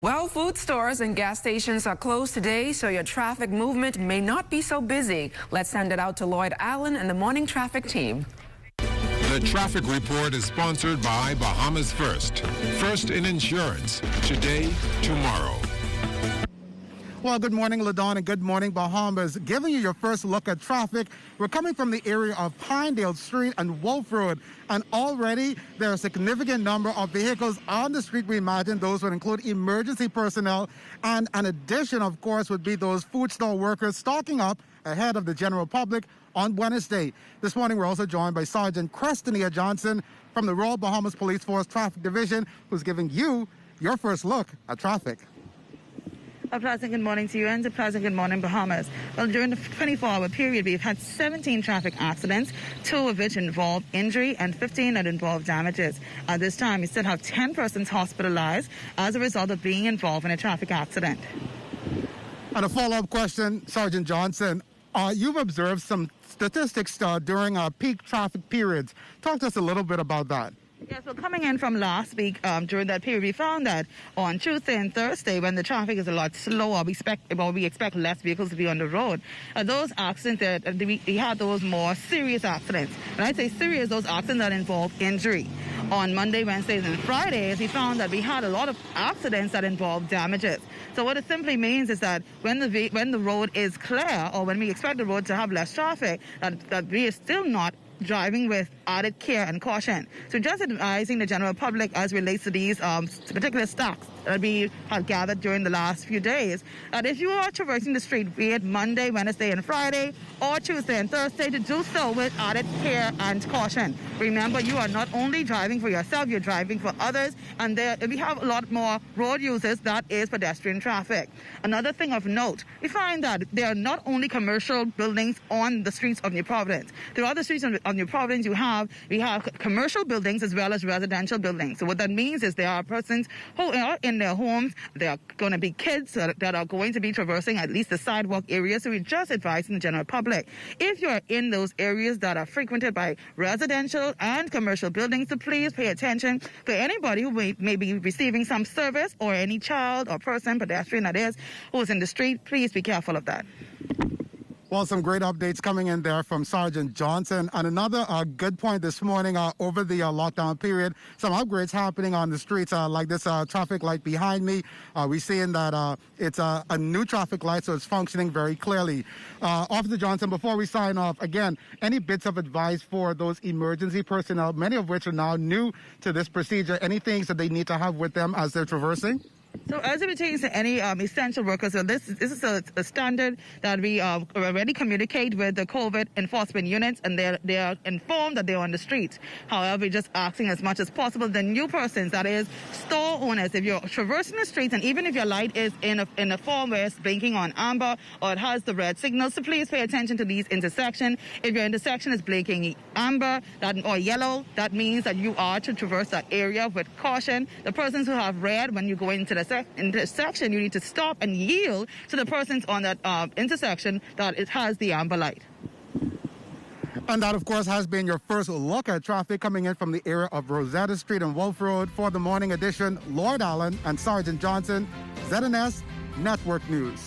Well, food stores and gas stations are closed today, so your traffic movement may not be so busy. Let's send it out to Lloyd Allen and the morning traffic team. The traffic report is sponsored by Bahamas First. First in insurance. Today, tomorrow. Well, good morning, Ladon, and good morning, Bahamas. Giving you your first look at traffic, we're coming from the area of Pinedale Street and Wolf Road, and already there are a significant number of vehicles on the street. We imagine those would include emergency personnel, and an addition, of course, would be those food store workers stocking up ahead of the general public on Wednesday. This morning, we're also joined by Sergeant Crestania Johnson from the Royal Bahamas Police Force Traffic Division, who's giving you your first look at traffic. A pleasant good morning to you and a pleasant good morning, Bahamas. Well, during the 24-hour period, we've had 17 traffic accidents, 2 of which involved injury and 15 that involved damages. At this time, we still have 10 persons hospitalized as a result of being involved in a traffic accident. And a follow-up question, Sergeant Johnson. You've observed some statistics during peak traffic periods. Talk to us a little bit about that. Yes, well, coming in from last week, during that period, we found that on Tuesday and Thursday, when the traffic is a lot slower, we expect less vehicles to be on the road. Those accidents, we had those more serious accidents. When I say serious, those accidents that involve injury. On Monday, Wednesdays, and Fridays, we found that we had a lot of accidents that involved damages. So what it simply means is that when the road is clear, or when we expect the road to have less traffic, that we are still not driving with added care and caution. So just advising the general public as relates to these particular stocks that we have gathered during the last few days, that if you are traversing the street, be it Monday, Wednesday, and Friday, or Tuesday and Thursday, to do so with added care and caution. Remember, you are not only driving for yourself, you're driving for others, and we have a lot more road users, that is pedestrian traffic. Another thing of note, we find that there are not only commercial buildings on the streets of New Providence. There are other streets of New Providence we have commercial buildings as well as residential buildings. So what that means is there are persons who are in their homes. There are going to be kids that are going to be traversing at least the sidewalk area. So we're just advising the general public, if you're in those areas that are frequented by residential and commercial buildings, so please pay attention for anybody who may be receiving some service, or any child or person, pedestrian that is, who is in the street. Please be careful of that. Well, some great updates coming in there from Sergeant Johnson. And another good point this morning, over the lockdown period, some upgrades happening on the streets, like this traffic light behind me. We're seeing that it's a new traffic light, so it's functioning very clearly. Officer Johnson, before we sign off, again, any bits of advice for those emergency personnel, many of which are now new to this procedure, any things that they need to have with them as they're traversing? So as it pertains to any essential workers, so this is a standard that we already communicate with the COVID enforcement units, and they are informed that they're on the streets. However, we're just asking as much as possible the new persons, that is store owners, if you're traversing the streets, and even if your light is in a form where it's blinking on amber or it has the red signal, so please pay attention to these intersections. If your intersection is blinking amber or yellow, that means that you are to traverse that area with caution. The persons who have red, when you go into the intersection, you need to stop and yield to the persons on that intersection that it has the amber light. And that, of course, has been your first look at traffic coming in from the area of Rosetta Street and Wolf Road. For the morning edition, Lloyd Allen and Sergeant Johnson, ZNS Network News.